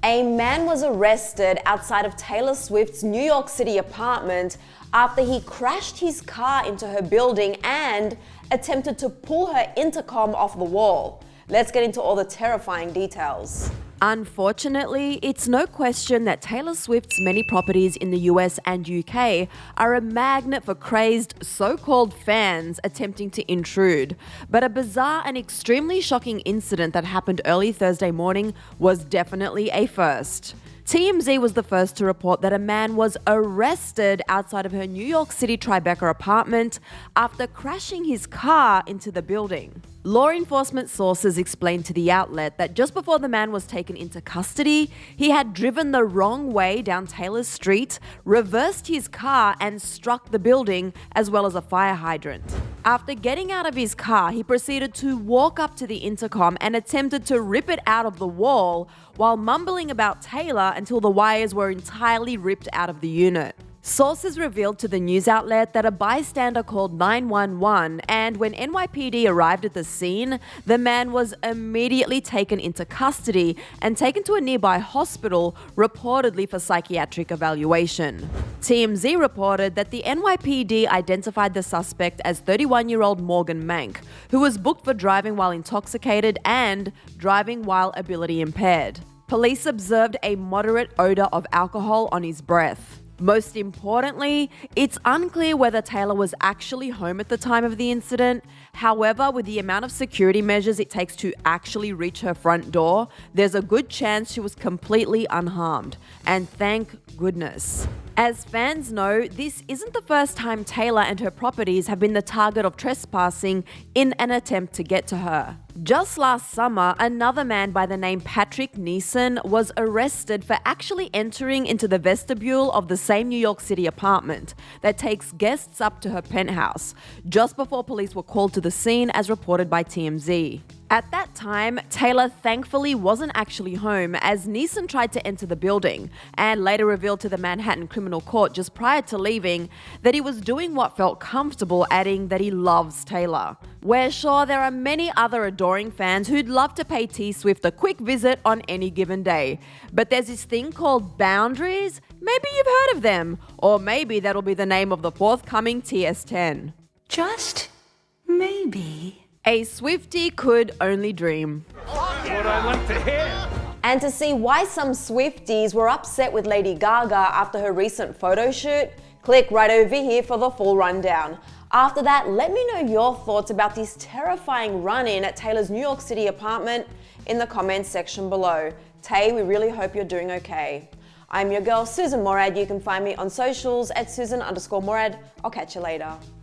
A man was arrested outside of Taylor Swift's New York City apartment after he crashed his car into her building and attempted to pull her intercom off the wall. Let's get into all the terrifying details. Unfortunately, it's no question that Taylor Swift's many properties in the US and UK are a magnet for crazed so-called fans attempting to intrude. But a bizarre and extremely shocking incident that happened early Thursday morning was definitely a first. TMZ was the first to report that a man was arrested outside of her New York City Tribeca apartment after crashing his car into the building. Law enforcement sources explained to the outlet that just before the man was taken into custody, he had driven the wrong way down Taylor Street, reversed his car and struck the building as well as a fire hydrant. After getting out of his car, he proceeded to walk up to the intercom and attempted to rip it out of the wall while mumbling about Taylor until the wires were entirely ripped out of the unit. Sources revealed to the news outlet that a bystander called 911, and when NYPD arrived at the scene, the man was immediately taken into custody and taken to a nearby hospital, reportedly for psychiatric evaluation. TMZ reported that the NYPD identified the suspect as 31-year-old Morgan Mank, who was booked for driving while intoxicated and driving while ability impaired. Police observed a moderate odor of alcohol on his breath. Most importantly, it's unclear whether Taylor was actually home at the time of the incident. However, with the amount of security measures it takes to actually reach her front door, there's a good chance she was completely unharmed. And thank goodness. As fans know, this isn't the first time Taylor and her properties have been the target of trespassing in an attempt to get to her. Just last summer, another man by the name Patrick Neeson was arrested for actually entering into the vestibule of the same New York City apartment that takes guests up to her penthouse, just before police were called to the scene, as reported by TMZ. At that time, Taylor thankfully wasn't actually home, as Neeson tried to enter the building and later revealed to the Manhattan Criminal Court just prior to leaving that he was doing what felt comfortable, adding that he loves Taylor. We're sure there are many other adoring fans who'd love to pay T-Swift a quick visit on any given day. But there's this thing called boundaries. Maybe you've heard of them, or maybe that'll be the name of the forthcoming TS10. Just maybe. A Swiftie could only dream. What I like to hear. And to see why some Swifties were upset with Lady Gaga after her recent photo shoot, click right over here for the full rundown. After that, let me know your thoughts about this terrifying run-in at Taylor's New York City apartment in the comments section below. Tay, we really hope you're doing okay. I'm your girl, Susan Morad. You can find me on socials at Susan_Morad. I'll catch you later.